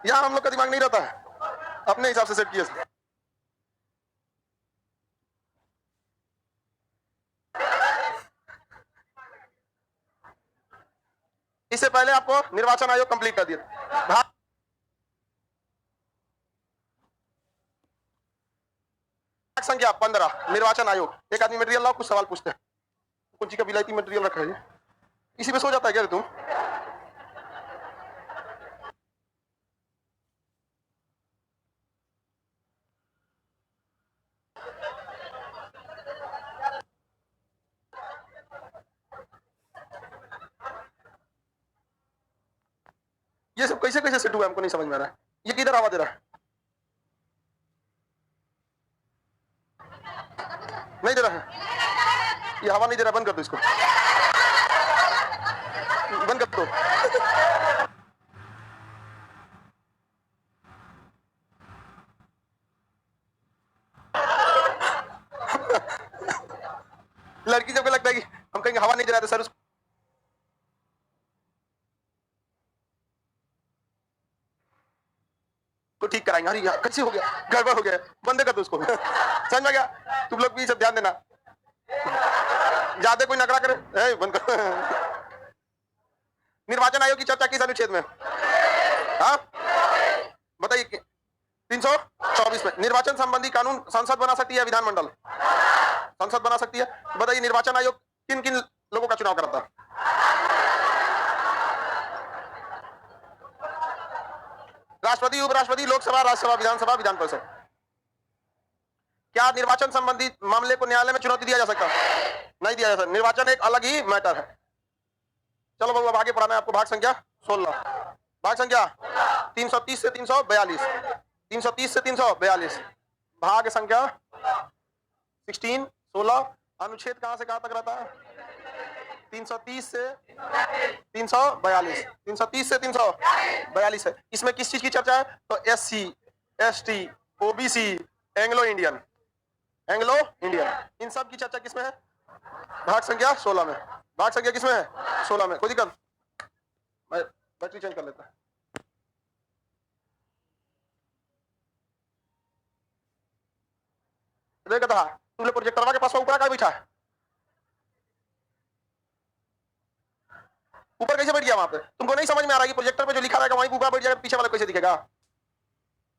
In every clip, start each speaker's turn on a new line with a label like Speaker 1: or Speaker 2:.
Speaker 1: यहाँ हम लोग का दिमाग नहीं रहता है, अपने हिसाब से सेट किए। इससे पहले आपको निर्वाचन आयोग कंप्लीट कर दिया। भाग संख्या 15 निर्वाचन आयोग। एक आदमी मटेरियल लाओ, कुछ सवाल पूछते हैं। कुछ का विलायती मटेरियल रखा है, इसी पे सो जाता है क्या रे तुम? ये सब कैसे कैसे सेट हुआ हमको नहीं समझ में आ रहा है। ये किधर आवाज दे रहा है? नहीं दे रहा है, ये हवा नहीं दे रहा। बंद कर दो इसको, बंद कर दो। लड़की जब लगता है कि हम कहेंगे हवा नहीं दे रहा था सर, उसको ठीक कराएंगे। अरे यार कैसे हो गया, गड़बड़ हो गया, बंद कर दो उसको। समझ में गया? तुम लोग भी सब ध्यान देना, ज्यादा कोई नखरा करे। बंद कर। निर्वाचन आयोग की चर्चा किस अनुच्छेद में? हाँ बताइए। 324 में। निर्वाचन संबंधी कानून संसद बना सकती है, विधानमंडल? संसद बना सकती है। बताइए निर्वाचन आयोग किन किन लोगों का चुनाव करता है? राष्ट्रपति, उपराष्ट्रपति, लोकसभा, राज्यसभा, विधानसभा, विधान परिषद। क्या निर्वाचन संबंधी मामले को न्यायालय में चुनौती दिया जा सकता? नहीं दिया जा सकता। निर्वाचन एक अलग ही मैटर है। चलो बाबू अब आगे पढ़ाना है आपको। भाग संख्या 16। भाग संख्या 330 से 342। 330 से 342। भाग संख्या 16 अनुच्छेद कहां से कहां तक रहता है? 330 से 342। 330 से 342 है। इसमें किस चीज की चर्चा है? तो SC, ST, OBC, Anglo Indian, Anglo Indian, इन सब की चर्चा किसमें है? भाग संख्या 16 में। भाग संख्या किसमें है? 16 में। कोई दिक्कत? मैं बैटरी चेंज कर लेता है। देखा था तुमने प्रोजेक्टरवा के पास ऊपर का बैठा है? ऊपर कैसे बैठ गया वहां पे? तुमको नहीं समझ में आ रहा है कि प्रोजेक्टर पे जो लिखा रहेगा वहीं ऊपर बैठ जाएगा, पीछे वाला कैसे दिखेगा?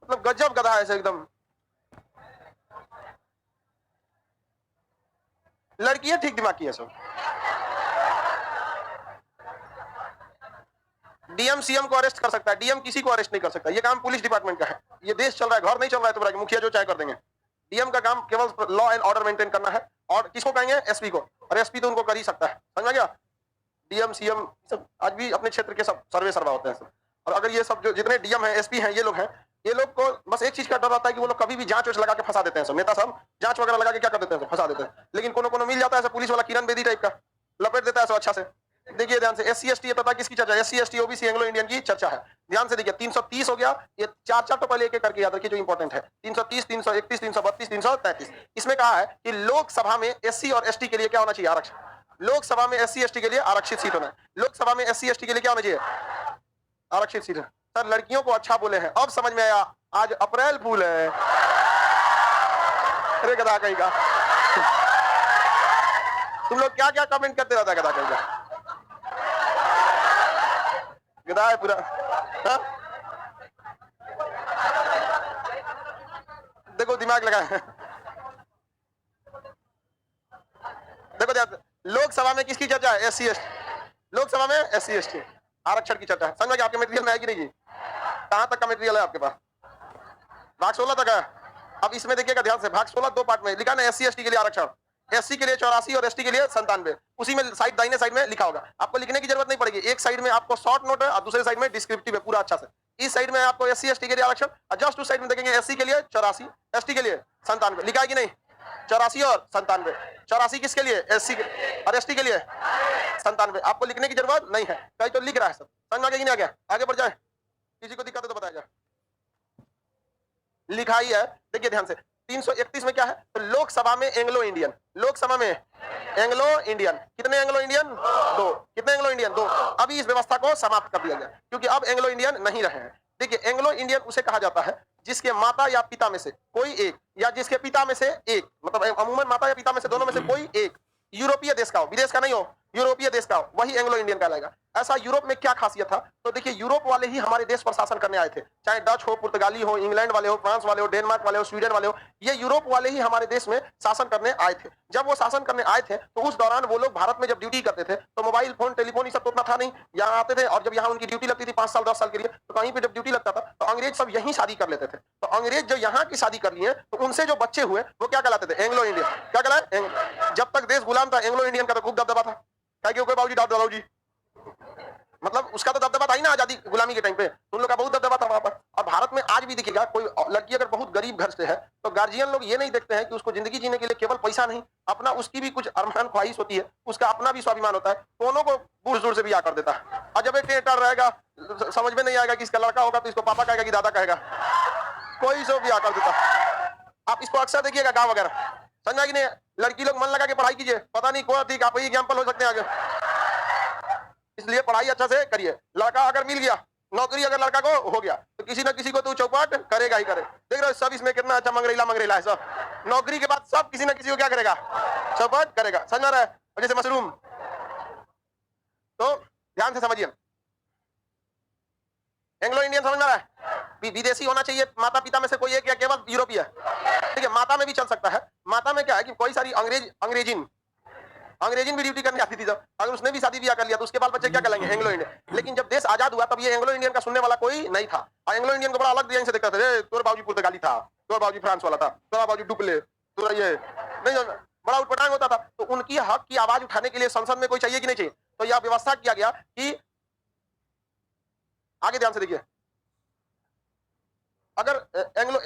Speaker 1: मतलब गजब गधा है ऐसे एकदम। लड़की ठीक दिमाग की है सब। डीएम सीएम को अरेस्ट कर सकता है, डीएम किसी को अरेस्ट नहीं कर सकता। ये काम पुलिस डिपार्टमेंट का है। ये देश चल रहा है, घर नहीं चल रहा है तुम्हारा, मुखिया जो चाहे कर देंगे। डीएम का काम केवल लॉ एंड ऑर्डर मेंटेन करना है। और किसको कहेंगे? एसपी को। और एसपी तो उनको कर ही सकता है। समझ में गया? डीएम सीएम सब आज भी अपने क्षेत्र के सब सर्वे सर्वा होते हैं सब। और अगर ये सब जो जितने डीएम हैं, एसपी हैं, ये लोग हैं, ये लोग को बस एक चीज का डर रहता है कि वो लोग कभी भी जांच लगा के फंसा देते हैं सब। नेता सब जांच वगैरह लगा के क्या कर देते हैं? फंसा देते हैं। लेकिन कोनो मिल जाता है पुलिस वाला किरण बेदी टाइप का, लपेट देता है सब अच्छा से। देखिए ध्यान से, SC ST पता किसकी चर्चा है? SC ST OBC Anglo Indian की चर्चा है। ध्यान से देखिए, 330 हो गया। ये चार तो पहले एक एक करके याद रखिए जो इंपॉर्टेंट है। 330, 331, 332, 333। इसमें कहा है कि लोकसभा में SC और ST के लिए क्या होना चाहिए? आरक्षण। लोकसभा में SC ST के लिए आरक्षित सीट होना है। लोकसभा में SC ST के लिए क्या होना चाहिए? आरक्षित सीट। सर लड़कियों को अच्छा बोले हैं, अब समझ में आया। आज अप्रैल फूल है। अरे गधा कहीं का, तुम लोग क्या क्या कमेंट करते रहता है गधा कहीं का। गधा है पूरा। हा? देखो दिमाग लगा है। देखो लोकसभा में किसकी चर्चा है? SC ST। लोकसभा में SC ST आरक्षण की चर्चा है। समझ में? आपके मटेरियल में है कि नहीं? कहां तक का मटेरियल है आपके पास? भाग 16 तक है। अब इसमें देखिएगा ध्यान से, भाग 16 दो पार्ट में लिखा ना। SC ST के लिए आरक्षण, SC के लिए 84 और ST के लिए 97। उसी में साइड दाहिने साइड में लिखा होगा। आपको लिखने की जरूरत नहीं पड़ेगी। एक साइड में आपको शॉर्ट नोट है और दूसरे साइड में डिस्क्रिप्टिव है पूरा अच्छा से। इस साइड में आपको SC ST के लिए आरक्षण, और जस्ट उस साइड में देखेंगे SC के लिए 84, ST के लिए 97। लिखा है कि नहीं? 84 और 97। 84 किसके लिए? SC और ST के लिए 97। आपको लिखने की जरूरत नहीं है, कहीं तो लिख रहा है सब। समझ में आ गया कि नहीं आ गया? आगे बढ़ जाए, किसी को दिक्कत है तो बताया जाए। लिखा ही है, देखिए ध्यान से। 331 में क्या है? तो लोकसभा में एंग्लो इंडियन। लोकसभा में एंग्लो इंडियन। कितने एंग्लो इंडियन? 2। कितने एंग्लो इंडियन? 2। अभी इस व्यवस्था को समाप्त कर दिया गया क्योंकि अब एंग्लो इंडियन नहीं रहे हैं। देखिए एंग्लो इंडियन उसे कहा जाता है जिसके माता या पिता में से कोई एक, या जिसके पिता में से एक, मतलब अमूमन माता या पिता में से दोनों में से कोई एक यूरोपीय देश का हो, विदेश का नहीं हो, यूरोपीय देश का हो, वही एंग्लो इंडियन कहलाएगा। ऐसा यूरोप में क्या खासियत था? तो देखिए यूरोप वाले ही हमारे देश पर शासन करने आए थे, चाहे डच हो, पुर्तगाली हो, इंग्लैंड वाले हो, फ्रांस वाले हो, डेनमार्क वाले हो, स्वीडन वाले हो, ये यूरोप वाले ही हमारे देश में शासन करने आए थे। जब वो शासन करने आए थे तो उस दौरान वो लोग भारत में जब ड्यूटी करते थे तो मोबाइल फोन, टेलीफोन ये सब तो उतना था नहीं, यहाँ आते थे और जब यहाँ उनकी ड्यूटी लगती थी 5 साल 10 साल के लिए, तो कहीं पे जब ड्यूटी लगता था तो अंग्रेज सब यहीं शादी कर लेते थे। तो अंग्रेज जो यहाँ की शादी कर लिए तो उनसे जो बच्चे हुए वो क्या कहलाते थे? Anglo Indian. क्या कहलाए? जब तक देश गुलाम था एंग्लो इंडियन का तो खूब दबदबा था, क्या कि बाबूजी डाल दो जी, मतलब उसका तो दबदबा था ही ना आजादी गुलामी के टाइम पे, उन लोग का बहुत दबदबा था वहां पर। और भारत में आज भी देखिएगा कोई लड़की अगर बहुत गरीब घर से है तो गार्जियन लोग ये नहीं देखते हैं कि उसको जिंदगी जीने के लिए केवल पैसा नहीं, अपना उसकी भी कुछ अरमान ख्वाहिश होती है, उसका अपना भी स्वाभिमान होता है, दोनों को बूढ़ दूर से भी कर देता है। और जब एक टेटर रहेगा समझ में नहीं आएगा कि इसका लड़का होगा तो इसको पापा कहेगा कि दादा कहेगा, कोई से भी कर देता। आप इसको अक्सर देखिएगा गाँव वगैरह, समझा कि नहीं? लड़की लोग मन लगा के पढ़ाई कीजिए, पता नहीं कौन ठीक आप एग्जाम्पल हो सकते हैं आगे, इसलिए पढ़ाई अच्छा से करिए। लड़का अगर मिल गया, नौकरी अगर लड़का को हो गया तो किसी ना किसी को तो चौपाट करेगा ही करे। देख रहे हो सब इसमें कितना अच्छा मंगरेला है सब, नौकरी के बाद सब किसी ना किसी को क्या करेगा? चौपाट करेगा। समझ रहा है? जैसे मशरूम, तो ध्यान से समझिए, एंग्लो इंडियन समझ रहा है? विदेशी होना चाहिए माता पिता में से कोई एक या केवल यूरोपीय? ठीक है, माता में भी चल सकता है। माता में क्या है कि कोई सारी अंग्रेजीन भी ड्यूटी करने आती थी, जब अगर उसने भी शादी ब्याह कर लिया तो उसके बाल बच्चे क्या कहलाएंगे? Anglo Indian. लेकिन जब देश आजाद हुआ तब ये एंग्लो इंडियन का सुनने वाला कोई नहीं था, और एंग्लो इंडियन को बड़ा अलग डिजाइन से देखता था, तोर बाबूजी पुर्तगाली था, तोर बाबूजी फ्रांस वाला था, तोरा बाबूजी डुप्ले, तोरा ये नहीं, बड़ा उटपटांग होता था। तो उनकी हक की आवाज उठाने के लिए संसद में कोई चाहिए कि नहीं चाहिए? तो यह व्यवस्था किया गया कि आगे ध्यान से देखिए, अगर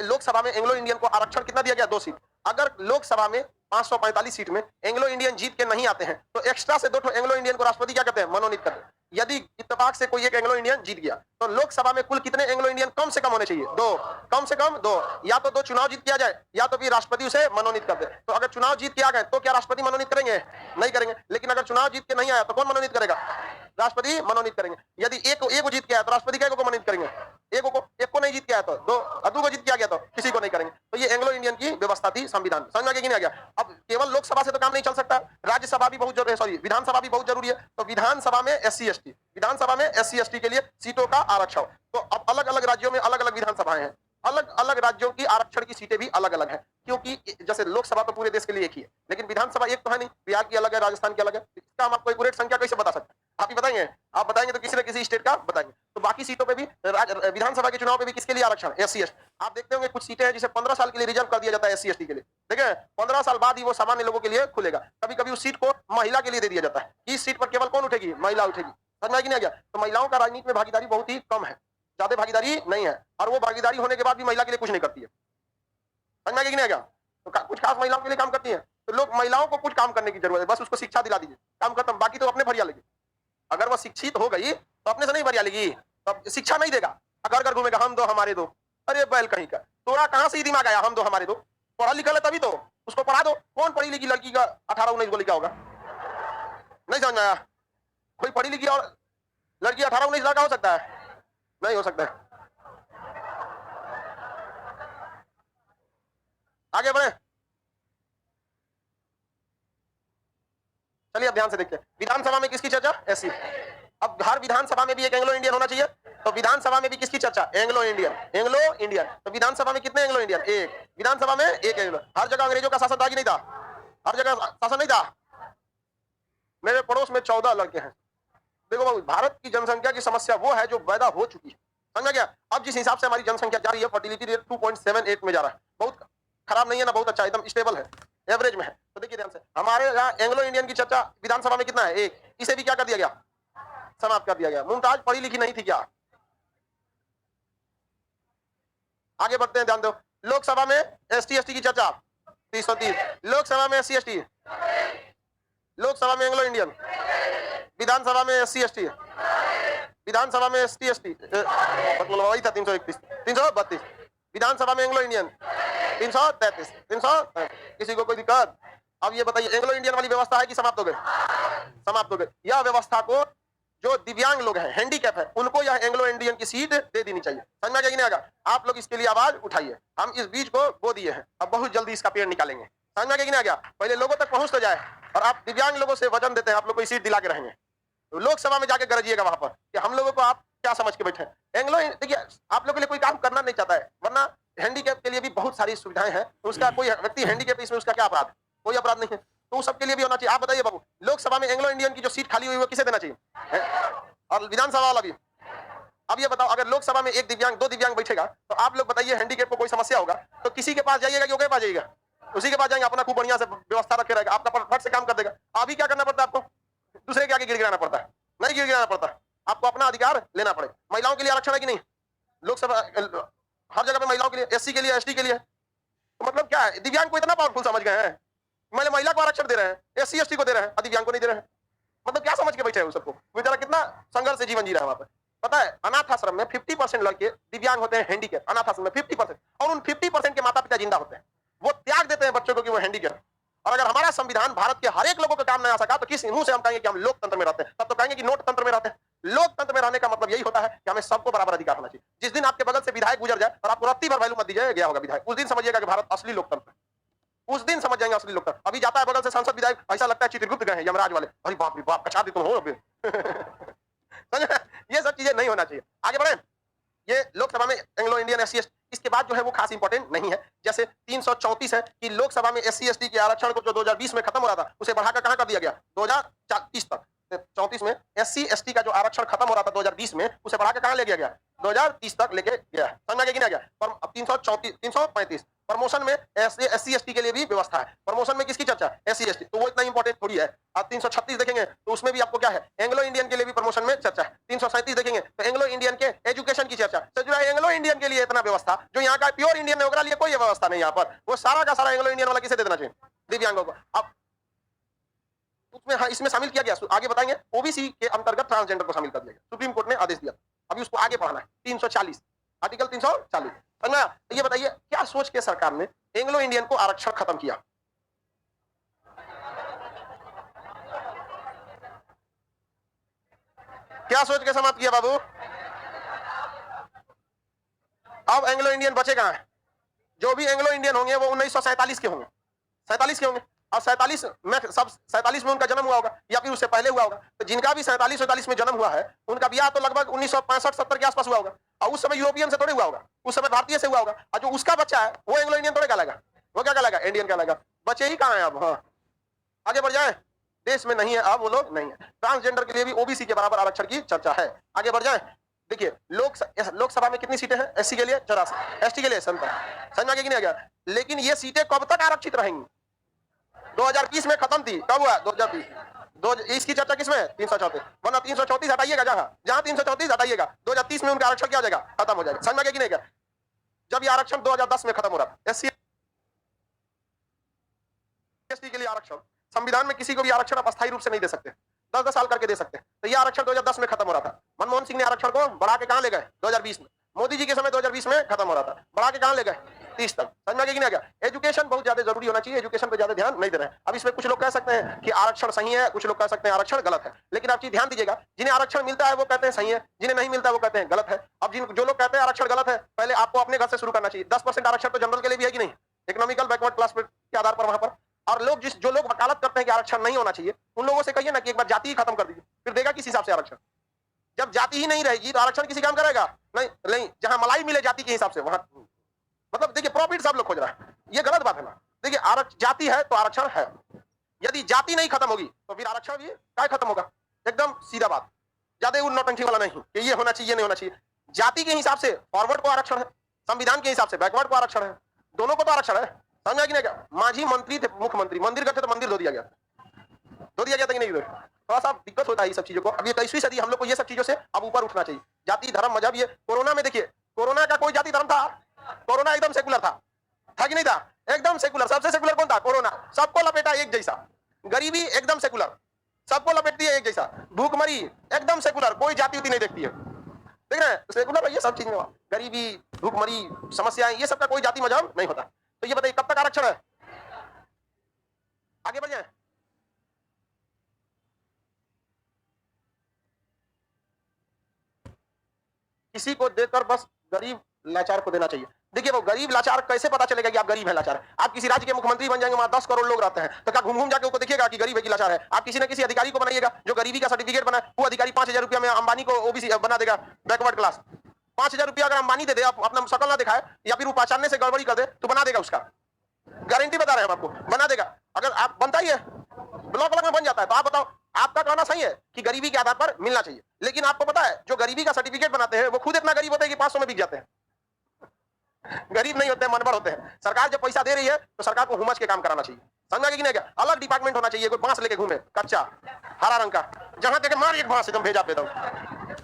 Speaker 1: लोकसभा में एंग्लो इंडियन को आरक्षण कितना दिया गया? 2 सीट। अगर लोकसभा में 545 सीट में एंग्लो इंडियन जीत के नहीं आते हैं तो एक्स्ट्रा से 2 एंग्लो इंडियन को राष्ट्रपति क्या कहते हैं? मनोनीत करते हैं। यदि इत्तेफाक से कोई एक एंग्लो इंडियन जीत गया तो लोकसभा में कुल कितने एंग्लो इंडियन कम से कम होने चाहिए? 2, कम से कम 2, या तो 2 चुनाव जीत किया जाए या तो फिर राष्ट्रपति उसे मनोनीत कर दे। तो अगर चुनाव जीत के आ गए तो क्या राष्ट्रपति मनोनीत करेंगे? नहीं करेंगे। लेकिन अगर चुनाव जीत के नहीं आया तो कौन मनोनीत करेगा? राष्ट्रपति मनोनीत करेंगे। यदि एक जीत के आया तो राष्ट्रपति को मनोनीत करेंगे? एक को नहीं जीत के आया तो 2 को जीत के आ गया तो किसी को नहीं करेंगे। तो ये एंग्लो इंडियन की व्यवस्था थी संविधान। समझ में नहीं आ गया? अब केवल लोकसभा से तो काम नहीं चल सकता, राज्यसभा भी बहुत जरूरी है, सॉरी विधानसभा भी बहुत जरूरी है। तो विधानसभा में SC ST के लिए सीटों का आरक्षण। तो अब अलग अलग राज्यों में अलग अलग विधानसभाएं हैं, अलग अलग राज्यों की आरक्षण की सीटें भी अलग अलग है, क्योंकि जैसे लोकसभा तो पूरे देश के लिए एक ही है, लेकिन विधानसभा एक तो है नहीं, बिहार की अलग है, राजस्थान की अलग है। इसका हम आपको एक्यूरेट संख्या कैसे बता सकते हैं? आप ही बताएंगे? आप बताएंगे तो किसी न किसी स्टेट का बताएंगे। तो बाकी सीटों पे भी विधानसभा के चुनाव पे भी किसके लिए आरक्षण? SC ST। आप देखते होंगे कुछ सीटें हैं जिसे 15 साल के लिए रिजर्व कर दिया जाता है SC ST के लिए, ठीक है? 15 साल बाद ही वो सामान्य लोगों के लिए खुलेगा। कभी कभी उस सीट को महिला के लिए दे दिया जाता है, इस सीट पर केवल कौन उठेगी? महिला उठेगी। समझ में नहीं आ गया? तो महिलाओं का राजनीति में भागीदारी बहुत ही कम है, ज्यादा भागीदारी नहीं है, और वो भागीदारी होने के बाद भी महिला के लिए कुछ नहीं करती है। समझ में नहीं आ गया? तो कुछ खास महिलाओं के लिए काम करती है, तो लोग महिलाओं को कुछ काम करने की जरूरत है, बस उसको शिक्षा दिला दीजिए, काम खत्म। बाकी तो अपने भरिया लेगी। अगर वो शिक्षित हो गई तो अपने से नहीं भरिया लेगी, तो शिक्षा नहीं देगा, घर घर घूमेगा, हम दो हमारे दो। अरे बैल कहीं का, तोरा कहां से दिमाग आया हम दो हमारे दो? पढ़ा लिखा है तभी तो उसको पढ़ा दो। कौन पढ़ी लिखी लड़की का 18-19 को लिखा होगा? नहीं समझ आया? कोई पढ़ी लिखी और लड़की 18-19 लड़का हो सकता है? नहीं हो सकता है। आगे बढ़े, चलिए अब ध्यान से देखते हैं। विधानसभा में किसकी चर्चा? SC। अब हर विधानसभा में भी एक एंग्लो इंडियन होना चाहिए, तो विधानसभा में भी किसकी चर्चा? Anglo Indian. तो विधानसभा में कितने एंग्लो इंडियन? 1। विधानसभा में 1 एंग्लो। हर जगह अंग्रेजों का शासन था कि नहीं था? हर जगह शासन नहीं था। मेरे पड़ोस में 14 लड़के हैं। देखो बाबू, भारत की जनसंख्या की समस्या वो है जो पैदा हो चुकी है, समझा गया? अब जिस हिसाब से हमारी जनसंख्या जा रही है, फर्टिलिटी रेट 2.78 में जा रहा है, बहुत खराब नहीं है ना, बहुत अच्छा, एकदम स्टेबल है, एवरेज में है। तो देखिए ध्यान से, हमारे यहाँ एंग्लो इंडियन की चर्चा विधानसभा में कितना है? 1। इसे भी क्या कर दिया गया? समाप्त कर दिया गया। मुमताज पढ़ी लिखी नहीं थी क्या? आगे बढ़ते हैं, ध्यान दो। लोकसभा में ST ST की चर्चा 330। लोकसभा में SC ST, लोकसभा में एंग्लो इंडियन, विधानसभा में SC ST, विधानसभा में ST ST मतलब वही था 331, 332। विधानसभा में एंग्लो इंडियन 333। किसी को कोई दिक्कत? अब ये बताइए, एंग्लो इंडियन वाली व्यवस्था है कि समाप्त हो गई? समाप्त हो गई। यह व्यवस्था को जो दिव्यांग लोग हैं, हैंडीकैप है, उनको यह एंग्लो इंडियन की सीट दे देनी चाहिए। समझ में आ गया कि नहीं आएगा? आप लोग इसके लिए आवाज उठाइए। हम इस बीज को बो दिए हैं, अब बहुत जल्दी इसका पेड़ निकालेंगे। समझ में आ गया कि नहीं आ गया? पहले लोगों तक पहुंच तो जाए। और आप दिव्यांग लोगों से वचन देते हैं, आप लोग को सीट दिला के रहेंगे। तो लोकसभा में जाके गरजिएगा वहां पर कि हम लोगों को आप क्या समझ के बैठे। एंग्लो देखिए, आप लोग के लिए कोई काम करना नहीं चाहता है, वरना हैंडीकैप के लिए भी बहुत सारी सुविधाएं हैं। उसका कोई व्यक्ति हैंडीकैप इसमें उसका क्या अपराध? कोई अपराध नहीं है, तो सबके लिए भी होना चाहिए। आप बताइए बाबू, लोकसभा में एंग्लो इंडियन की जो सीट खाली हुई है किसे देना चाहिए? और विधानसभा वाला भी। अब ये बताओ, अगर लोकसभा में एक दिव्यांग, दो दिव्यांग बैठेगा, तो आप लोग बताइए हैंडीकैप को कोई समस्या होगा तो किसी के पास जाइएगा कि पास जाइएगा? उसी के पास जाएंगे, अपना खूब बढ़िया से व्यवस्था रखे रहेगा, आपका फट से काम कर देगा। अभी क्या करना पड़ता है आपको? दूसरे के आगे गिड़गिड़ाना पड़ता है। नहीं गिड़गिड़ाना पड़ता, आपको अपना अधिकार लेना पड़ेगा। महिलाओं के लिए आरक्षण है कि नहीं? लोकसभा हर जगह पे महिलाओं के लिए, एससी के लिए, एसटी के लिए। तो मतलब क्या है, दिव्यांग को इतना पावरफुल समझ गए हैं? महिला को आरक्षण दे रहे हैं, एससी एसटी को दे रहे हैं, दिव्यांग को नहीं दे रहे हैं। मतलब क्या समझ के बैठे हैं उन सबको? बेचारा कितना संघर्ष से जीवन जी रहा है वहां पर। पता है, अनाथ आश्रम में 50% लड़के दिव्यांग होते हैं, हैंडीकैप। अनाथ आश्रम में 50%, और उन 50% के माता पिता जिंदा होते हैं। वो त्याग देते हैं बच्चों को कि वो हैंडीकैप। और अगर हमारा संविधान भारत के हर एक लोगों को काम नहीं आ सका, तो किस मुंह से हम कहेंगे कि हम लोकतंत्र में रहते हैं? तब तो कहेंगे कि नोट तंत्र में रहते हैं। लोकतंत्र में रहने का मतलब यही होता है कि हमें सबको बराबर अधिकार होना चाहिए। जिस दिन आपके बगल से विधायक गुजर जाए और आपको रत्ती भर वैल्यू मत दीजिए, गया होगा विधायक, उस दिन समझिएगा कि भारत असली लोकतंत्र है। उस दिन समझ जाएंगे असली लोकतंत्र। अभी जाता है बगल से सांसद विधायक, ऐसा लगता है चित्रगुप्त गए हैं यमराज वाले। अरे बाप रे बाप, कचा दी तुम हो अभी। ये सब चीजें नहीं होना चाहिए। आगे बढ़े। ये लोकसभा में एंग्लो इंडियन एससी एसटी, इसके बाद जो है वो खास इंपॉर्टेंट नहीं है। जैसे 334 है कि लोकसभा में एससी एसटी के आरक्षण को जो 2020 में खत्म हो रहा था, उसे बढ़ाकर कहां कर दिया गया? 2030 तक। 34 में एससी एसटी का जो आरक्षण खत्म हो रहा था 2020 में, उसे बढ़ाकर कहां ले गया? 2030 तक लेके गया है। समझ में आ गया? पर अब 335 प्रमोशन में एससी एसटी के लिए भी व्यवस्था है। प्रमोशन में किसकी चर्चा? एससी एसटी, तो वो इतना इंपॉर्टेंट थोड़ी है। आप 336 देखेंगे तो उसमें भी आपको क्या है? एंग्लो इंडियन के लिए भी प्रमोशन में चर्चा है। 337 देखेंगे तो एंग्लो इंडियन के एजुकेशन की चर्चा। तो जो एंग्लो इंडियन के लिए इतना व्यवस्था, जो यहाँ का प्योर इंडियन है उसके लिए कोई व्यवस्था नहीं। यहाँ पर वो सारा का सारा एंग्लो इंडियन वाला किसे दे देना चाहिए? दिव्यांगों को। अब उसमें हाँ, इसमें शामिल किया गया, आगे बताएंगे। ओबीसी के अंतर्गत ट्रांसजेंडर को शामिल कर दिया गया, सुप्रीम कोर्ट ने आदेश दिया। अभी उसको आगे पढ़ाना है। 340 आर्टिकल 340। तो ये बताइए क्या सोच के सरकार ने एंग्लो इंडियन को आरक्षण खत्म किया? क्या सोच के समाप्त किया बाबू? अब एंग्लो इंडियन बचे कहां है? जो भी एंग्लो इंडियन होंगे वो 1947 के होंगे, 47 के होंगे। और 47 में सब 47 में उनका जन्म हुआ होगा या फिर उससे पहले हुआ होगा। तो जिनका भी 47 में जन्म हुआ है, उनका ब्याह तो लगभग 1965-70 के आसपास हुआ होगा। और उस समय यूरोपियन से थोड़े हुआ होगा, उस समय भारतीय से हुआ होगा। और जो उसका बच्चा है वो एंग्लो इंडियन थोड़े कहलाएगा, वो क्या कहलाएगा? इंडियन कहलाएगा। बच्चे ही कहां है अब? हाँ, आगे बढ़ जाए। देश में नहीं है अब वो लोग, नहीं है। ट्रांसजेंडर के लिए भी ओबीसी के बराबर आरक्षण की चर्चा है। आगे बढ़ जाए। देखिए लोकसभा में कितनी सीटें हैं? एससी के लिए 84, एसटी के लिए 57। समझ में आ गया? लेकिन ये सीटें कब तक आरक्षित रहेंगी? 2020 में खत्म थी। कब हुआ? 2020। इसकी चर्चा किसमें? 334। वरना 334 हटाइएगा, जहां 334 हटाइएगा, 2030 में उनका आरक्षण क्या हो जाएगा? खत्म हो जाएगा। समझ में आ गया कि नहीं? जब ये आरक्षण 2010 में खत्म हो रहा था, एससी एसटी के लिए आरक्षण, संविधान में किसी को भी आरक्षण आप अस्थायी रूप से नहीं दे सकते, 10-10 साल करके दे सकते। तो ये आरक्षण 2010 में खत्म हो रहा था। मनमोहन सिंह ने आरक्षण को बढ़ा के कहां ले गए? 2020 में। मोदी जी के समय 2020 में खत्म हो रहा था, बढ़ा के कहां ले गए? 30 तक। समझ में आ गया? एजुकेशन बहुत ज्यादा जरूरी होना चाहिए, एजुकेशन पे ज्यादा ध्यान नहीं दे रहे हैं। अब इसमें कुछ लोग कह सकते हैं कि आरक्षण सही है, कुछ लोग कह सकते हैं आरक्षण गलत है। लेकिन आप चीज ध्यान दीजिएगा, जिन्हें आरक्षण मिलता है वो कहते हैं सही है, जिन्हें नहीं मिलता है वो कहते हैं गलत है। अब जो लोग कहते हैं आरक्षण गलत है, पहले आपको अपने घर से शुरू करना चाहिए। 10% आरक्षण तो जनरल के लिए भी है कि नहीं? इकोनॉमिकल बैकवर्ड क्लास के आधार पर वहां पर। और लोग जो लोग वकालत करते हैं कि आरक्षण नहीं होना चाहिए, उन लोगों से कहिए ना कि एक बार जाति ही खत्म कर दीजिए, फिर देगा किस हिसाब से आरक्षण? जब जाति ही नहीं रहेगी तो आरक्षण किसी काम करेगा? नहीं। जहां मलाई मिले जाति के हिसाब से, वहां मतलब देखिए प्रॉफिट सब लोग खोज रहा है, ये गलत बात है ना। देखिए जाति है तो आरक्षण है, यदि जाति नहीं खत्म होगी तो फिर आरक्षण भी क्या खत्म होगा? एकदम सीधा बात, ज्यादा नौटंकी वाला नहीं कि ये होना चाहिए, ये नहीं होना चाहिए। जाति के हिसाब से फॉरवर्ड को आरक्षण है, संविधान के हिसाब से बैकवर्ड को आरक्षण है, दोनों को तो आरक्षण है। समझा कि नहीं? क्या माझी मंत्री थे, मुख्यमंत्री मंदिर गए थे तो मंदिर धो दिया गया था कि नहीं? थोड़ा सा दिक्कत होता है ये सब चीजों को। अब ये 21वीं सदी, हम लोग को ये सब चीजों से अब ऊपर उठना चाहिए। जाति धर्म मजहब, ये कोरोना में देखिए, कोरोना का कोई जाति धर्म था? कोरोना एकदम सेकुलर था कि नहीं था? एकदम सेकुलर। सबसे सेकुलर कौन था? कोरोना। सबको लपेटा एक जैसा। गरीबी एकदम सेकुलर, सबको लपेटती है एक जैसा। भूखमरी एकदम सेकुलर, कोई जाति उती नहीं देखती है। देख रहे हैं? सेकुलर ये सब चीजें, गरीबी, भूखमरी, समस्याएं, ये सब का कोई जाति मजहब नहीं होता। तो ये बताइए कब तक आरक्षण है? आगे बढ़ जाए। किसी को देकर बस गरीब लाचार को देना चाहिए। देखिए वो गरीब लाचार कैसे पता चलेगा कि आप गरीब है लाचार है? आप किसी राज्य के मुख्यमंत्री बन जाएंगे, वहां 10 करोड़ लोग रहते हैं, तो क्या घूम घूम जाके उसको देखिएगा कि गरीब है कि लाचार है? आप किसी न किसी अधिकारी को बनाइएगा जो गरीबी का सर्टिफिकेट बनाए, वो अधिकारी 5,000 रुपया में अंबानी को ओबीसी बना देगा, बैकवर्ड क्लास। 5,000 रुपया अगर अंबानी दे दे, आप अपना शकल ना दिखाए या फिर वो पहचानने से गड़बड़ी कर दे, तो बना देगा उसका, गारंटी बता रहे हैं हम आपको, बना देगा। अगर आप बनता ही है, ब्लॉक ब्लॉक में बन जाता है, तो आप बताओ, आपका कहना सही है कि गरीबी के आधार पर मिलना चाहिए, लेकिन आपको पता है जो गरीबी का सर्टिफिकेट बनाते हैं वो खुद इतना गरीब होते हैं कि 500 में बिक जाते हैं। गरीब नहीं होते हैं, मनबर होते हैं। सरकार जब पैसा दे रही है तो सरकार को हुमस के काम कराना चाहिए, समझा कि नहीं? क्या अलग डिपार्टमेंट होना चाहिए, कोई बांस लेके घूमे कच्चा हरा रंग का, जहां देखे मार एक बांस एकदम भेजा देता हूं,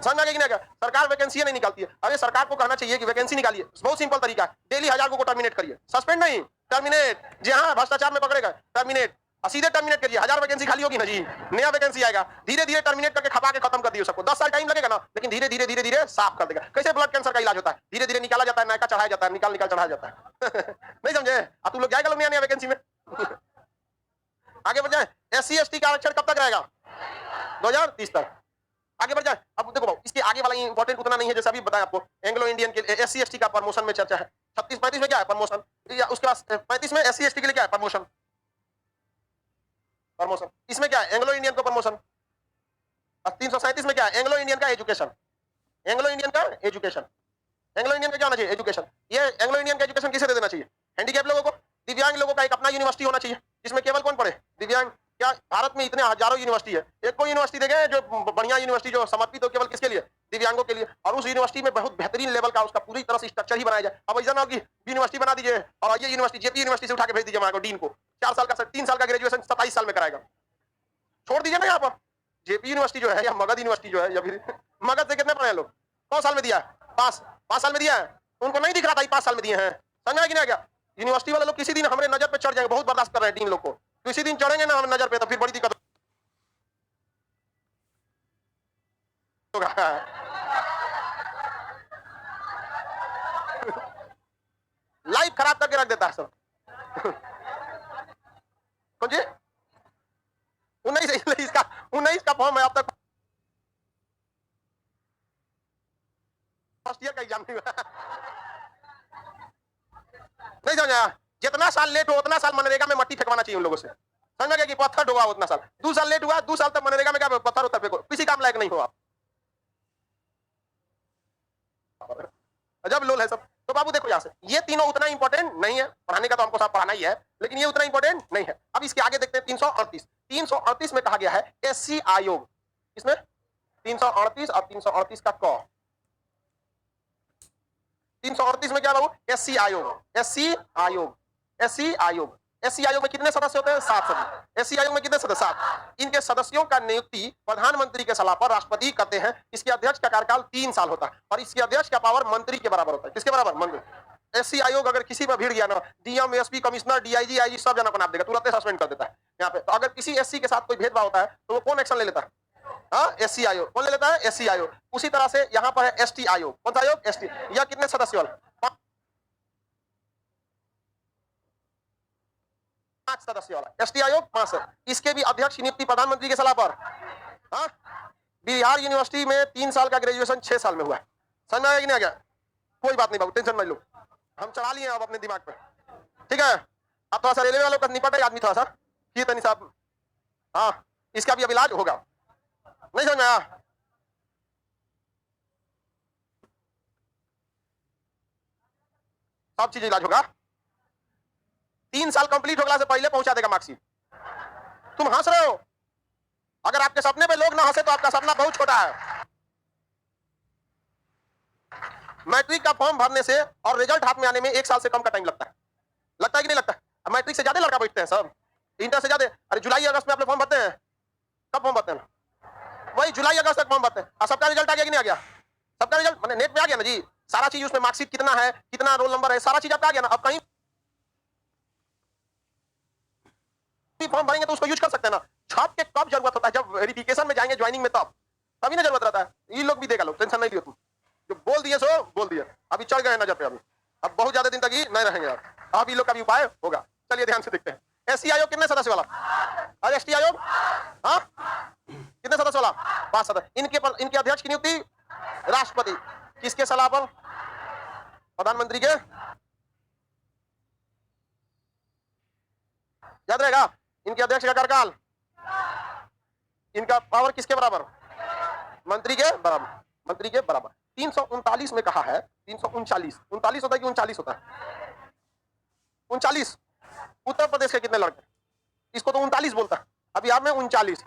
Speaker 1: समझा कि नहीं? क्या सरकार वैकेंसी नहीं निकालती है? अरे सरकार को कहना चाहिए कि वैकेंसी निकालिए, बहुत सिंपल तरीका है, डेली 1000 को टर्मिनेट करिए, सस्पेंड नहीं, टर्मिनेट। जी हाँ, भ्रष्टाचार में पकड़ेगा, टर्मिनेट, सीधे टर्मिनेट करिए। 1000 वैकेंसी खाली होगी ना जी, नया वैकेंसी आएगा, धीरे धीरे टर्मिनेट करके खपा के खत्म कर दिए सबको। 10 साल टाइम लगेगा ना, लेकिन धीरे धीरे धीरे धीरे साफ कर देगा। कैसे ब्लड कैंसर का इलाज होता है, धीरे धीरे निकाला जाता है, नायका चढ़ाया जाता है, निकाल निकाल चढ़ाया जाता है। नहीं समझे? अब तुम लोग जाएगा लोग नया नया वैकेंसी में। आगे बढ़ जाए, SC ST का आरक्षण कब तक रहेगा? 2030 तक। आगे बढ़ जाए, अब देखो इसके आगे वाला इंपॉर्टेंट उतना नहीं है, जैसे अभी बताया आपको, एंग्लो इंडियन के SC ST का प्रमोशन में चर्चा है। 36-35 में क्या है प्रमोशन, उसके बाद 35 में SC ST के लिए क्या है प्रमोशन, प्रमोशन। इसमें क्या है एंग्लो इंडियन को प्रमोशन। 337 में क्या है एंग्लो इंडियन का एजुकेशन, एंग्लो इंडियन का एजुकेशन, एंग्लो इंडियन का क्या होना चाहिए एजुकेशन। ये एंग्लो इंडियन का एजुकेशन किसे दे देना चाहिए? हैंडीकैप लोगों को, दिव्यांग लोगों का एक अपना यूनिवर्सिटी होना चाहिए जिसमें केवल कौन पढ़े, दिव्यांग। क्या भारत में इतने हजारों यूनिवर्सिटी है, एक को यूनिवर्सिटी देंगे जो बढ़िया यूनिवर्सिटी जो समर्पित हो केवल किसके लिए, दिव्यांगों के लिए, और उस यूनिवर्सिटी में बहुत बेहतरीन लेवल का उसका पूरी तरह से स्ट्रक्चर ही बनाया जाए। अब ऐसा ना हो कि यूनिवर्सिटी बना दीजिए और ये यूनिवर्सिटी जेपी यूनिवर्सिटी से उठा के भेज दीजिए हमारे डीन को, 4 साल का 3 साल का ग्रेजुएशन 27 साल में कराएगा, छोड़ दीजिए ना। यहाँ पर जेपी यूनिवर्सिटी जो है या मगध यूनिवर्सिटी जो है, या फिर मगध से कितने पढ़े लोग, 5 साल में दिया है, 5 साल में दिया है, उनको नहीं दिख रहा था 5 साल में दिए हैं, समझा कि नहीं? क्या यूनिवर्सिटी वाले लोग किसी दिन हमारे नजर पे चढ़ जाएंगे, बहुत बर्दाश्त कर रहे हैं डीन लोग को, किसी दिन चढ़ेंगे ना हमारे नजर पे तो फिर बड़ी दिक्कत होगा। लाइफ खराब करके रख देता है सब। कौन जी 19 का फॉर्म है, अब तक फर्स्ट ईयर का एग्जाम नहीं हुआ। नहीं समझा? जितना साल लेट हो उतना साल मनरेगा में मट्टी फेंकवाना चाहिए उन लोगों से, समझा गया? कि पत्थर ढोआ उतना साल, 2 साल लेट हुआ, 2 साल तक मनरेगा में क्या पत्थर उतर फेंको, किसी काम लायक नहीं हो आप, जब लोल है सब। तो बाबू देखो यहाँ से, ये तीनों उतना इंपॉर्टेंट नहीं है, पढ़ाने का तो हमको सब पढ़ाना ही है, लेकिन ये उतना इंपॉर्टेंट नहीं है। अब इसके आगे देखते हैं 338 में कहा गया है SC आयोग, इसमें 338 और 338 का क, 338 में क्या बाबू, SC आयोग, SC आयोग, SC आयोग। SC आयोग में कितने सदस्य होते हैं? 7 सदस्य। SC आयोग में कितने सदस्य? 7। इनके सदस्यों का नियुक्ति प्रधानमंत्री के सलाह पर राष्ट्रपति करते हैं। इसके अध्यक्ष का कार्यकाल 3 साल होता है और इसके अध्यक्ष का पावर मंत्री के बराबर होता है। किसके बराबर? मंत्री। SC आयोग अगर किसी पर भीड़ गया ना, DM SP commissioner DIG IG सब जना को नाप देगा, तुरंत सस्पेंड कर देता है यहाँ पे। तो अगर किसी SC के साथ कोई भेदभाव होता है तो वो कौन एक्शन ले लेता है? हाँ, SC आयोग। कौन ले लेता है? SC आयोग। उसी तरह से यहाँ पर है ST आयोग। कौन सा आयोग? ST। यह कितने सदस्य वाला? 5 सदस्य वाला ST आयोग, 5 है। इसके भी अध्यक्ष नियुक्ति प्रधानमंत्री के सलाह पर। हाँ, बिहार यूनिवर्सिटी में 3 साल का ग्रेजुएशन 6 साल में हुआ है, समझ में आया कि नहीं आ गया? कोई बात नहीं बाबू, टेंशन मत लो, हम चढ़ा लिए अब अपने दिमाग पे, ठीक है? अब थोड़ा सा रेलवे वालों का निपट है आदमी थोड़ा सा कि तनी साहब, हाँ इसका भी अब इलाज होगा, नहीं समझ में आया? सब चीज इलाज होगा, 3 साल कंप्लीट होने से पहले पहुंचा देगा मार्कशीट। तुम हंस रहे हो, अगर आपके सपने पे लोग ना हंसे तो आपका सपना बहुत छोटा है। मैट्रिक का फॉर्म भरने से और रिजल्ट हाथ में आने में 1 साल से कम का टाइम लगता है कि नहीं लगता? मैट्रिक से ज्यादा लड़का बैठते हैं सब, इंटर से ज्यादा। अरे जुलाई अगस्त में आप लोग फॉर्म भरते हैं, कब फॉर्म भरते हैं? वही जुलाई अगस्त तक फॉर्म भरते हैं। और सबका रिजल्ट आ गया कि नहीं आ गया? सबका रिजल्ट मैंने नेट पे आ गया ना जी, सारा चीज उसमें, मार्कशीट कितना है, कितना रोल नंबर है, सारा चीज आपका आ गया ना। अब कहीं फॉर्म भरेंगे तो उसको यूज कर सकते हैं ना। छाप के कब जरूरत होता है? जब वेरिफिकेशन में जाएंगे ज्वाइनिंग में, तब तभी ना जरूरत रहता है। ये लोग भी देगा, लोग टेंशन नहीं लियो तुम, जो बोल दिए सो बोल दिए, अभी चढ़ गए नजर पे, अभी अब बहुत ज्यादा दिन तक ही नहीं रहेंगे यार, अब ये लोग का भी उपाय होगा। चलिए ध्यान से देखते हैं। SC आयोग कितने सदस्य वाला? और ST आयोग हाँ कितने सदस्य वाला? 5 सदस्य। इनके अध्यक्ष की नियुक्ति राष्ट्रपति। किसके सलाह पर? प्रधानमंत्री के। याद रहेगा, इनके अध्यक्ष का कार्यकाल, इनका पावर किसके बराबर? मंत्री के बराबर। मंत्री के बराबर। 339 में कहा है, 339, 39 होता है कि 39 होता है? 39। उत्तर प्रदेश के कितने लड़के? इसको तो 39 बोलता है, अभी आप में 39,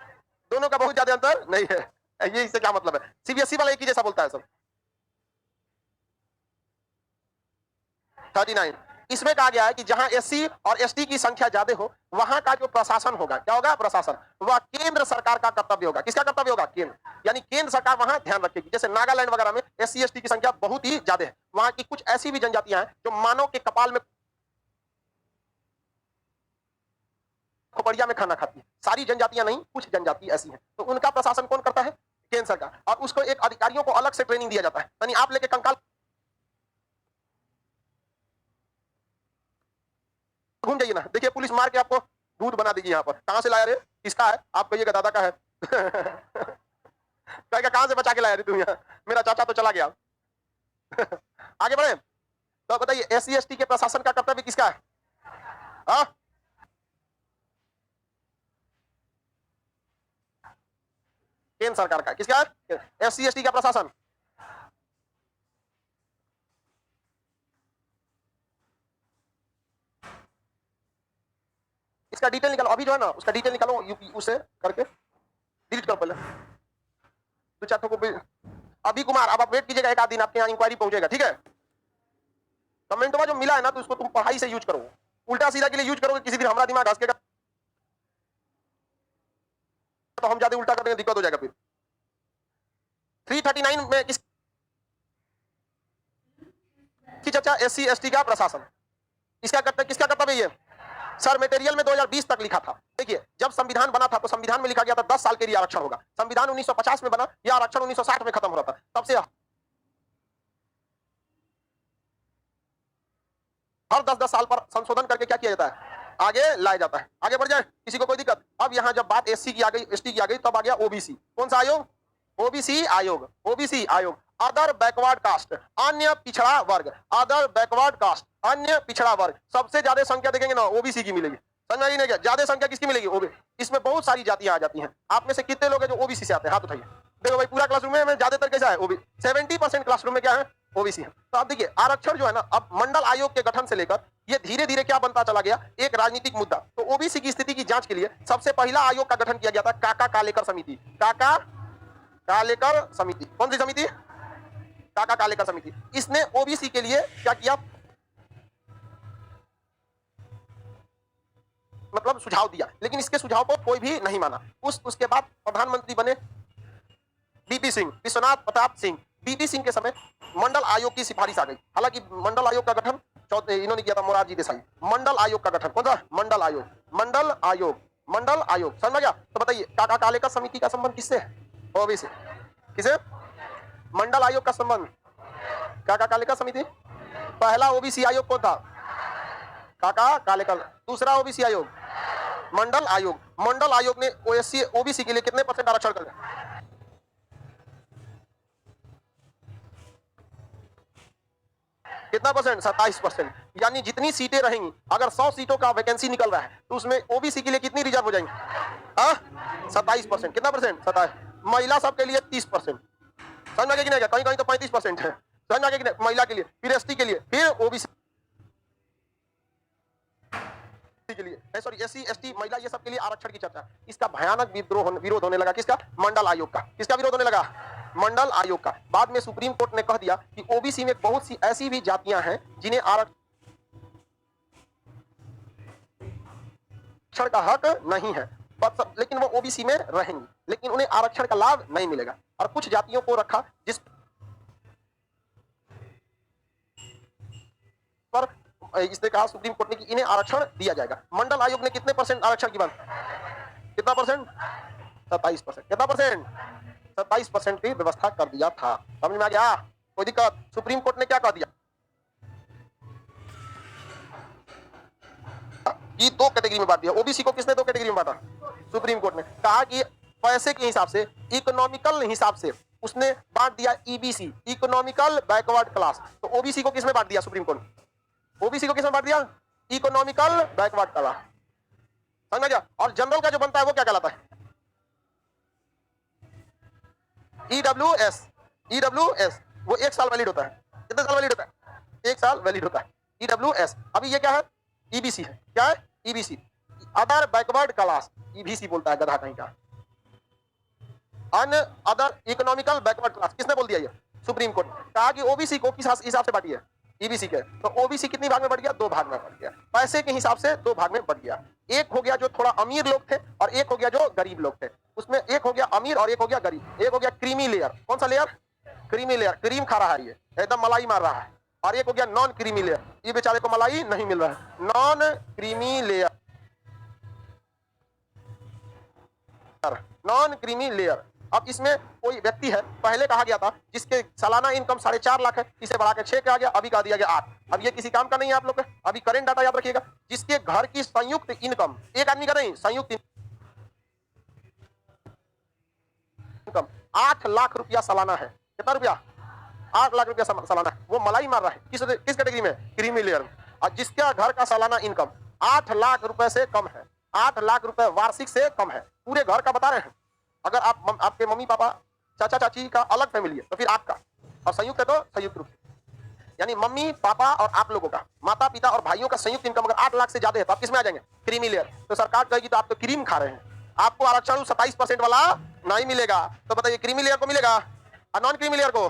Speaker 1: दोनों का बहुत ज्यादा अंतर नहीं है। ये इससे क्या मतलब है? सीबीएसई वाला एक ही जैसा बोलता है सब। 39। इसमें कहा गया है कि जहां एससी और एसटी की संख्या ज्यादा हो, वहां का जो प्रशासन होगा, क्या होगा? प्रशासन, वह केंद्र सरकार का कर्तव्य होगा। किसका कर्तव्य होगा? केंद्र। यानी केंद्र सरकार वहां ध्यान रखेगी। जैसे नागालैंड वगैरह में एससी एसटी की संख्या बहुत ही ज्यादा है, वहां की कुछ ऐसी भी जनजातियां हैं जो मानव के कपाल में खोपड़िया में खाना खाती है। सारी जनजातियां नहीं, कुछ जनजाति ऐसी हैं, तो उनका प्रशासन कौन करता है? केंद्र सरकार। और उसको एक अधिकारियों को अलग से ट्रेनिंग दिया जाता है, यानी आप लेके कंकाल घूम जाइए ना, देखिए पुलिस मार के आपको दूध बना देगी। यहाँ पर कहां से लाया रे? किसका है? आप कहिएगा दादा का है। कहेगा कहां से बचा के लाया रे तुम यहाँ? मेरा चाचा तो चला गया। आगे बढ़े तो बताइए, एससी एसटी के प्रशासन का कर्तव्य किसका है? हाँ, केंद्र सरकार का। किसका? एससी एसटी का प्रशासन। इसका डिटेल निकालो, अभी जो है ना उसका डिटेल निकालो, यूपी उसे करके डिलीट करो पहले। दो चार को अभी कुमार, अब आप वेट कीजिएगा, एक आध दिन आपके यहाँ इंक्वायरी पहुंचेगा, ठीक है? कमेंट में जो मिला है ना, तो उसको तुम पढ़ाई से यूज करो, उल्टा सीधा के लिए यूज करोगे, किसी दिन हमारा दिमाग हंसकेगा तो हम ज्यादा उल्टा करने दिक्कत हो जाएगा फिर। 339 में किसकी चर्चा? एससी एसटी का प्रशासन। इसका कर्तव्य, किसका कर्तव्य ये? सर मटेरियल में 2020 तक लिखा था। देखिए, जब संविधान बना था तो संविधान में लिखा गया था 10 साल के लिए आरक्षण होगा। संविधान 1950 में बना, यह आरक्षण 1960 में खत्म हो रहा था। तब से हर 10-10 साल पर संशोधन करके क्या किया जाता है? आगे लाया जाता है। आगे बढ़ जाए, किसी को कोई दिक्कत? अब यहाँ जब बात एससी की आ गई, एसटी की आ गई, तब आ गया ओबीसी। कौन सा आयोग? ओबीसी आयोग। ओबीसी आयोग, अदर बैकवर्ड कास्ट, अन्य पिछड़ा वर्ग। अदर बैकवर्ड कास्ट, अन्य पिछड़ा वर्ग। सबसे ज्यादा संख्या देखेंगे ना, ओबीसी की मिलेगी। समझ में नहीं? ज्यादा संख्या किसकी मिलेगी? ओबीसी। इसमें बहुत सारी जातियां आ जाती हैं। आप में से कितने लोग हैं जो ओबीसी से आते हैं? हाथ उठाइए। देखो भाई, पूरा क्लासरूम में ज्यादातर कैसा है? ओबीसी। 70% क्लासरूम में क्या है? ओबीसी है। तो आप देखिए, आरक्षण जो है ना, अब मंडल आयोग के गठन से लेकर ये धीरे धीरे क्या बनता चला गया? एक राजनीतिक मुद्दा। तो ओबीसी की स्थिति की जांच के लिए सबसे पहला आयोग का गठन किया गया था, काका कालेकर समिति। काका कालेकर समिति। कौन सी समिति? काका कालेकर समिति। इसने ओबीसी के लिए क्या किया? मतलब सुझाव दिया, लेकिन इसके सुझाव को कोई भी नहीं माना। उसके बाद प्रधानमंत्री बने बीपी सिंह, विश्वनाथ प्रताप सिंह। बीपी सिंह के समय मंडल आयोग की सिफारिश आ गई। हालांकि मंडल आयोग का गठन इन्होंने किया था, मोरारजी देसाई। मंडल आयोग का गठन कौन सा? मंडल आयोग। मंडल आयोग, मंडल आयोग। समझ में गया? तो बताइए, काका कालेकर समिति का संबंध किससे है? ओबीसी। किसे? मंडल आयोग का संबंध काका कालेकर समिति। पहला ओबीसी आयोग कौन था? काका कालेकर। दूसरा ओबीसी आयोग मंडल आयोग। मंडल आयोग ने ओबीसी के लिए कितने % आरक्षण कर दिया? कितना %? 27%। यानी जितनी सीटें रहेंगी, अगर 100 सीटों का वैकेंसी निकल रहा है तो उसमें ओबीसी के लिए कितनी रिजर्व हो जाएंगी? 27%। कितना %? 27। महिला सबके लिए 30%। समझ में कि नहीं? कहीं कहीं तो 35% है। समझ में कि नहीं? महिला के लिए, फिर एसटी के लिए, फिर ओबीसी के लिए, सॉरी एससी एसटी महिला, ये सब के लिए आरक्षण की चर्चा। इसका भयानक विरोध होने लगा। किसका? मंडल आयोग का। किसका विरोध होने लगा? मंडल आयोग का। बाद में सुप्रीम कोर्ट ने कह दिया कि ओबीसी में बहुत सी ऐसी भी जातियां हैं जिन्हें आरक्षण का हक नहीं है, लेकिन वो ओबीसी में रहेंगी, लेकिन उन्हें आरक्षण का लाभ नहीं मिलेगा। और कुछ जातियों को रखा जिस पर इसने कहा सुप्रीम कोर्ट ने कि इन्हें आरक्षण दिया जाएगा। मंडल आयोग ने कितने % आरक्षण की बात? कितना %? 27%। कितना %? 27% की व्यवस्था कर दिया था। समझ में आ गया? कोई दिक्कत? सुप्रीम कोर्ट ने क्या कह दिया कि 2 कैटेगरी में बांट दिया। ओबीसी को किसने 2 कैटेगरी में बांटा? सुप्रीम कोर्ट ने। कहा कि पैसे के हिसाब से, इकोनॉमिकल हिसाब से उसने बांट दिया ईबीसी, इकोनॉमिकल बैकवर्ड क्लास। तो ओबीसी को किसमें बांट दिया सुप्रीम कोर्ट? ओबीसी को किसमें बांट दिया? Economical backward class. समझ गया? और जनरल का जो बनता है वो क्या कहलाता है? ईडब्ल्यूएस। ईडब्ल्यूएस वो 1 साल वैलिड होता है। कितने साल वैलिड होता है? 1 साल वैलिड होता है ईडब्ल्यूएस। अभी ये क्या है? ईबीसी है। क्या है? EBC, other backward class. EBC बोलता है गधा कहीं का। An other economical backward class किसने बोल दिया? ये सुप्रीम कोर्ट। कहा कि ओबीसी को किस हिसाब से बांटी है? ईबीसी के। तो ओबीसी कितनी भाग में बढ़ गया? 2 भाग में बढ़ गया। पैसे के हिसाब से 2 भाग में बढ़ गया। एक हो गया जो थोड़ा अमीर लोग थे और एक हो गया जो गरीब लोग थे। उसमें एक हो गया अमीर और एक हो गया गरीब। एक हो गया क्रीमी लेयर। कौन सा लेयर? क्रीमी लेयर, क्रीम खा रहा है, ये एकदम मलाई मार रहा है। और एक हो गया नॉन क्रीमी लेयर, ये बेचारे को मलाई नहीं मिल रहा है। Non creamy layer, non creamy layer. अब इसमें कोई व्यक्ति है, पहले कहा गया था जिसके सालाना इनकम 4.5 लाख है, इसे बढ़ा के 6 आ गया, अभी कहा दिया गया 8। अब ये किसी काम का नहीं है आप लोग का, अभी करंट डाटा याद रखिएगा। जिसके घर की संयुक्त इनकम, एक आदमी का नहीं, संयुक्त इनकम 8 लाख रुपया सालाना है। कितना रुपया? 8 लाख रुपया सालाना। वो मलाई मार रहा है किस कैटेगरी में? क्रीमी लेयर में। और जिसका घर का सालाना इनकम 8 लाख रुपए से कम है, 8 लाख रुपए वार्षिक से कम है, पूरे घर का बता रहे हैं। अगर आपके मम्मी पापा चाचा चाची का अलग फैमिली है तो फिर आपका, और संयुक्त है तो संयुक्त रूप से, यानी मम्मी पापा और आप लोगों का, माता पिता और भाइयों का संयुक्त इनकम अगर 8 लाख से ज्यादा है तो आप किसमें आ जाएंगे? Creamy layer. तो सरकार कहेगी तो आप तो क्रीम खा रहे हैं, आपको आरक्षण 27% वाला नहीं मिलेगा। तो बताइए क्रीमी लेयर को मिलेगा और नॉन क्रीमी लेयर को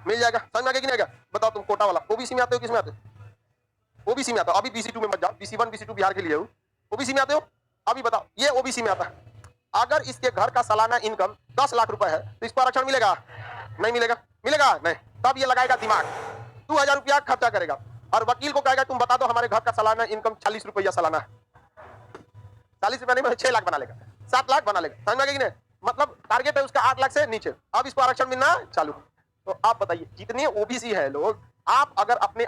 Speaker 1: मिल जाएगा। समझ में आ गया कि नहीं आएगा? बताओ तुम कोटा वाला ओबीसी में आते हो, किसमें आते हो? ओबीसी में आता हो। अभी BC2 में मत जाओ, BC1 BC2 बिहार के लिए हो। ओबीसी में आते हो? अभी बताओ, ये ओबीसी में आता है। अगर इसके घर का सालाना इनकम 10 लाख रुपए है तो इसको आरक्षण मिलेगा? नहीं मिलेगा। मिलेगा नहीं। तब ये लगाएगा दिमाग, 2000 रुपया खर्चा करेगा और वकील को कहेगा तुम बता दो हमारे घर का सालाना इनकम 40 रुपया सालाना है। 40 रुपया नहीं, 6 लाख बना लेगा, 7 लाख बना लेगा। समझ में आ गया कि नहीं? मतलब टारगेट है उसका 8 लाख से नीचे। अब इसको आरक्षण मिलना चालू। तो आप बताइए जितने ओबीसी है लोग, आप अगर अपने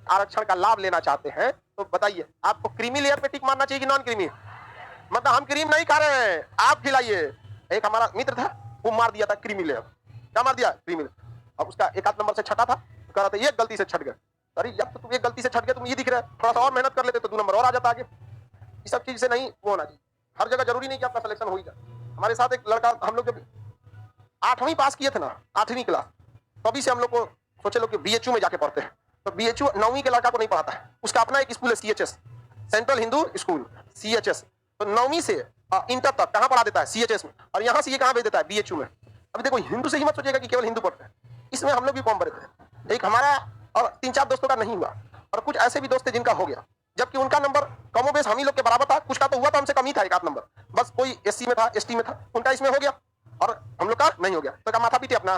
Speaker 1: आरक्षण का लाभ लेना चाहते हैं तो बताइए आपको क्रीमी लेयर पे टिक मारना चाहिए कि नॉन क्रीमी? मतलब हम क्रीम नहीं खा रहे हैं, आप खिलाइए। एक हमारा मित्र था, वो मार दिया था क्रीमी लेयर। क्या मार दिया? Creamy layer. अब उसका 1 आध नंबर से छटा था, तो कह रहा था ये गलती से छट गए। अरे जब तो तुम एक गलती से छट गए, तुम ये दिख रहा है, थोड़ा सा और मेहनत कर लेते तो 2 नंबर और आ जाता आगे। ये सब चीज से नहीं वो होना चाहिए। हर जगह जरूरी नहीं कि आपका सिलेक्शन हो ही जाए। हमारे साथ एक लड़का, हम लोग जब 8वीं पास किए थे ना, 8वीं क्लास, तभी से हम लोग को सोचे लोग कि BHU में जाके पढ़ते हैं। तो BHU 9वीं के लड़का को नहीं पढ़ाता है, उसका अपना एक स्कूल है CHS, central Hindu school, CHS। तो 9वीं से इंटर तक कहाँ पढ़ा देता है? CHS में। और यहाँ से ये कहाँ भेज देता है? BHU में। अभी देखो, हिंदू से ही मत सोचिएगा कि केवल हिंदू पढ़ते हैं, इसमें हम लोग भी फॉर्म भरे थे। एक हमारा और 3-4 दोस्तों का नहीं हुआ, और कुछ ऐसे भी दोस्त थे जिनका हो गया, जबकि उनका नंबर कमोबेश हम ही लोग के बराबर था। कुछ का तो हुआ था हमसे कम ही था, 1 आध नंबर, बस कोई SC में था, ST में था, उनका इसमें हो गया और हम लोग का नहीं हो गया। तो क्या माथा पीटे अपना,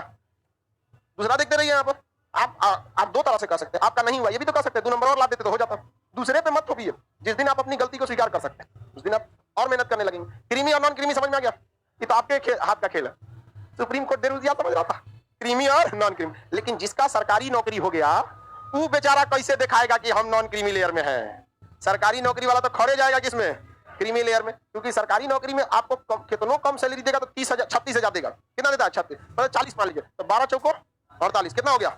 Speaker 1: दूसरा देखते रहिए। यहाँ पर आप 2 तरह से कर सकते हैं। आपका नहीं हुआ ये भी तो कर सकते हैं, 2 नंबर और ला देते तो हो जाता। दूसरे पे मत थोपिए। जिस दिन आप अपनी गलती को स्वीकार कर सकते हैं उस दिन आप और मेहनत करने लगेंगे। क्रीमी और नॉन क्रीमी समझ में आ गया? ये तो आपके हाथ का खेल है। सुप्रीम कोर्ट देर समझ रहा था क्रीमी और नॉन क्रीमी, लेकिन जिसका सरकारी नौकरी हो गया वो बेचारा कैसे दिखाएगा कि हम नॉन क्रीमी लेयर में हैं? सरकारी नौकरी वाला तो खड़े जाएगा किसमें? क्रीमी लेयर में। क्योंकि सरकारी नौकरी में आपको कितनों कम सैलरी देगा तो 30,000 36,000 देगा। कितना देता है? 36, 40 मान लीजिए, तो 12 चौको 48, कितना हो गया?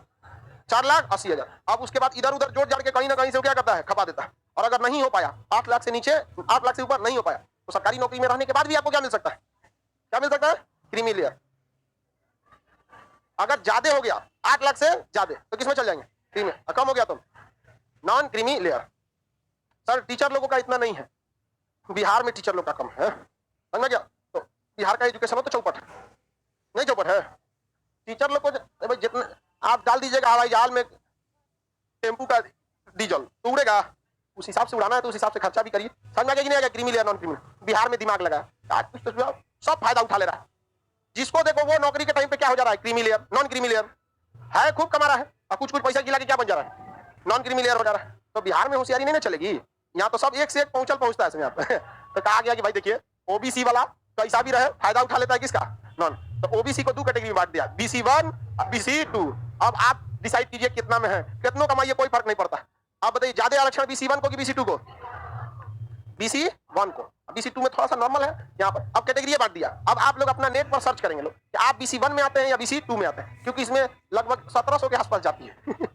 Speaker 1: 4,80,000। अब उसके बाद इधर उधर जोड़ जाड़ के कहीं ना कहीं से क्या करता है? खपा देता है। और अगर नहीं हो पाया, 8 लाख से नीचे, 8 लाख से ऊपर नहीं हो पाया, तो सरकारी नौकरी में रहने के बाद भी आपको क्या मिल सकता है? क्या मिल सकता है? Creamy layer. अगर ज्यादा हो गया, 8 लाख से ज्यादा, तो किसमें चल जाएंगे? क्रीमी। कम हो गया तो non creamy layer. Sir teacher लोगों का इतना नहीं है, बिहार में टीचर लोग का कम है। समझ में गया? तो बिहार का एजुकेशन हो तो चौपट है, नहीं चौपट है। टीचर लोग को जितने आप डाल दीजिएगा हवाई जहाज में टेम्पू का डीजल तो उड़ेगा, उस हिसाब से उड़ाना है तो उस हिसाब से खर्चा भी करिए। समझ में आ गया कि नहीं आ गया? Creamy layer non creamy, Bihar में दिमाग लगा, आज कुछ तो सब फायदा उठा ले रहा है। जिसको देखो वो नौकरी के टाइम पे क्या हो जा रहा है? Creamy layer, non creamy layer है, खूब कमा रहा है और कुछ पैसा गिला के क्या बन जा रहा है? नॉन क्रीमी लेयर हो जा रहा है। तो बिहार में होशियारी नहीं ना चलेगी, यहाँ तो सब एक से एक पहुंचता है यहाँ पे। तो कहा गया कि भाई देखिए, ओबीसी वाला कैसा भी रहे फायदा उठा लेता है किसका? नॉन। तो ओबीसी को 2 कैटेगरी में बांट दिया, BC1 BC2। अब आप डिसाइड कीजिए कितना में है, कितनों कमाइए, कोई फर्क नहीं पड़ता। आप बताइए ज्यादा आरक्षण BC1 को कि BC2 को? BC1 को, BC2 में थोड़ा सा नॉर्मल है यहाँ पर। अब कैटेगरी बांट दिया। अब आप लोग अपना नेट पर सर्च करेंगे लोग कि आप BC1 में आते हैं या BC2 में आते हैं, क्योंकि इसमें लगभग 1700 के आसपास जाती है।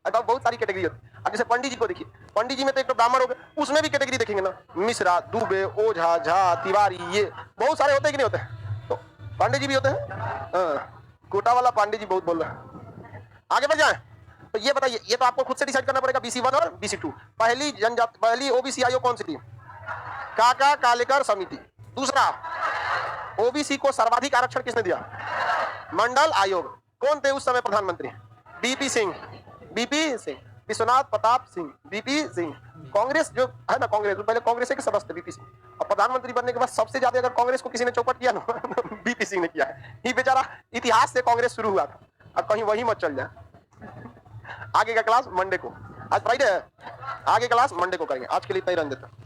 Speaker 1: अब बहुत सारी कैटेगरी होती है। अब जैसे पंडित जी को देखिए, पंडित जी में तो एक तो ब्राह्मण हो गए, उसमें भी कैटेगरी देखेंगे ना, मिश्रा, दुबे, ओझा, झा, तिवारी, ये बहुत सारे होते हैं कि नहीं होते हैं? तो पांडे जी भी होते हैं। कोटा वाला पांडे जी बहुत बोल रहा है। आगे बढ़ जाए तो ये बताइए, ये तो आपको खुद से डिसाइड करना पड़ेगा BC1 और BC2। पहली जनजाति, पहली OBC आयोग कौन सी थी? काका कालेकर समिति। दूसरा, OBC को सर्वाधिक आरक्षण किसने दिया? मंडल आयोग। कौन थे उस समय प्रधानमंत्री? BP Singh, Vishwanath Pratap Singh, BP Singh. कांग्रेस जो है ना, कांग्रेस पहले कांग्रेस के सदस्य थे BP सिंह, और प्रधानमंत्री बनने के बाद सबसे ज्यादा अगर कांग्रेस को किसी ने चौपट किया ना, BP सिंह ने किया है। ये बेचारा इतिहास से कांग्रेस शुरू हुआ था, अब कहीं वही मत चल जाए। आगे का क्लास मंडे को, आज फ्राइडे है, आगे क्लास मंडे को करेंगे। आज के लिए इतना ही रहने देता हूं।